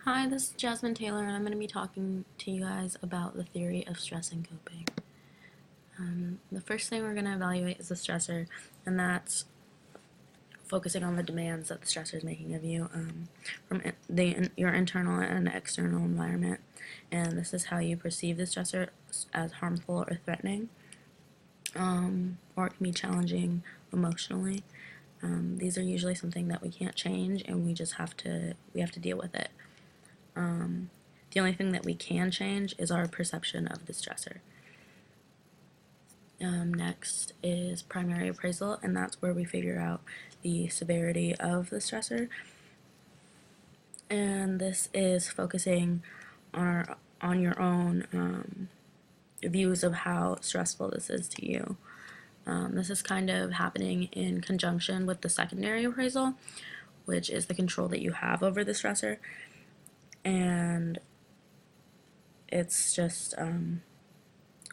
Hi, this is Jasmine Taylor, and I'm going to be talking to you guys about the theory of stress and coping. The first thing we're going to evaluate is the stressor, and that's focusing on the demands that the stressor is making of you from your internal and external environment. And this is how you perceive the stressor as harmful or threatening, or it can be challenging emotionally. These are usually something that we can't change, and we have to deal with it. The only thing that we can change is our perception of the stressor. Next is primary appraisal, and that's where we figure out the severity of the stressor. And this is focusing on your own views of how stressful this is to you. This is kind of happening in conjunction with the secondary appraisal, which is the control that you have over the stressor. And it's just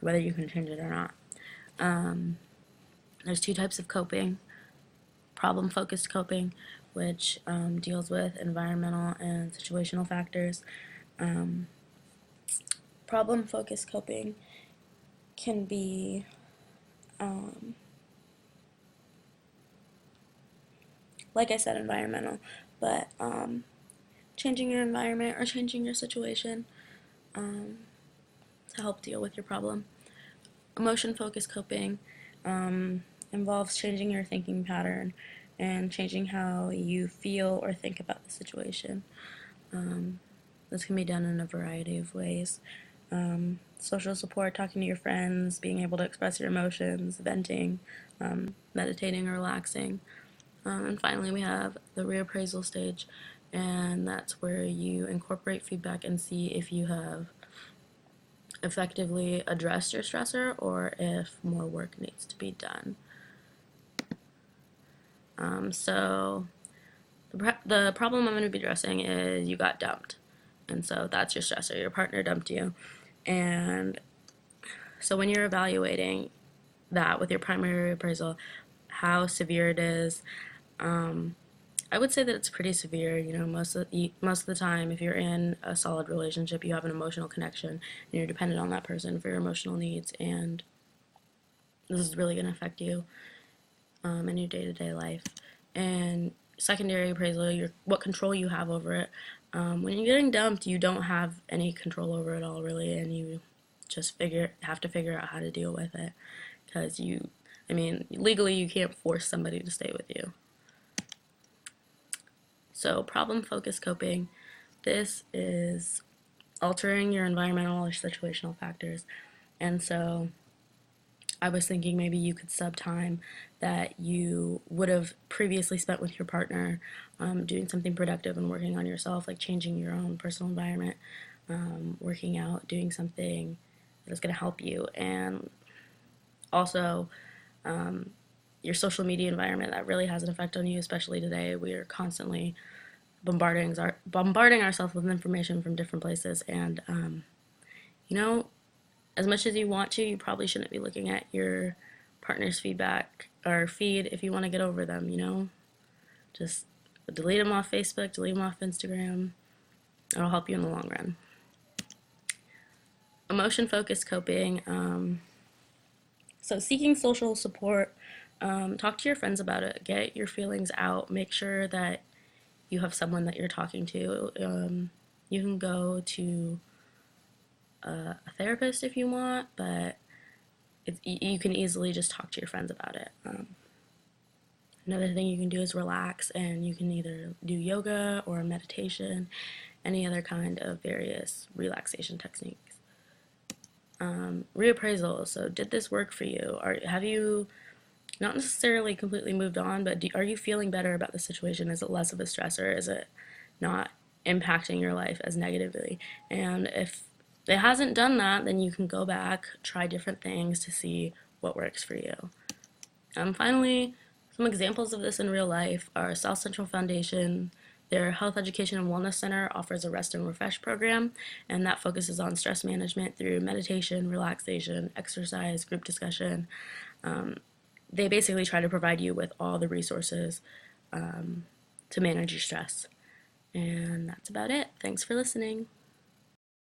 whether you can change it or not. There's two types of coping: problem-focused coping, which deals with environmental and situational factors. Problem-focused coping can be like I said, environmental, but changing your environment or changing your situation to help deal with your problem. Emotion-focused coping involves changing your thinking pattern and changing how you feel or think about the situation. This can be done in a variety of ways. Social support, talking to your friends, being able to express your emotions, venting, meditating or relaxing. And finally, we have the reappraisal stage, and that's where you incorporate feedback and see if you have effectively addressed your stressor or if more work needs to be done. So the problem I'm going to be addressing is you got dumped, and so that's your stressor. Your partner dumped you, and so when you're evaluating that with your primary appraisal, how severe it is, I would say that it's pretty severe. You know, most of the time, if you're in a solid relationship, you have an emotional connection, and you're dependent on that person for your emotional needs, and this is really going to affect you in your day-to-day life. And secondary appraisal, what control you have over it. When you're getting dumped, you don't have any control over it all, really, and you just have to figure out how to deal with it, because legally you can't force somebody to stay with you. So problem-focused coping, this is altering your environmental or situational factors. And so I was thinking maybe you could sub time that you would have previously spent with your partner doing something productive and working on yourself, like changing your own personal environment, working out, doing something that is going to help you. And also, your social media environment, that really has an effect on you, especially today. We are constantly bombarding ourselves with information from different places, and you know, as much as you want to, you probably shouldn't be looking at your partner's feedback or feed if you want to get over them. Just delete them off Facebook, delete them off Instagram. It'll help you in the long run. Emotion focused coping, so seeking social support. Talk to your friends about it, get your feelings out, make sure that you have someone that you're talking to. You can go to a therapist if you want, but you can easily just talk to your friends about it. Another thing you can do is relax, and you can either do yoga or meditation, any other kind of various relaxation techniques. Reappraisal. So, did this work for you? Have you not necessarily completely moved on, but are you feeling better about the situation? Is it less of a stressor? Is it not impacting your life as negatively? And if it hasn't done that, then you can go back, try different things to see what works for you. Finally, some examples of this in real life are South Central Foundation. Their Health Education and Wellness Center offers a rest and refresh program, and that focuses on stress management through meditation, relaxation, exercise, group discussion. They basically try to provide you with all the resources to manage your stress. And that's about it. Thanks for listening.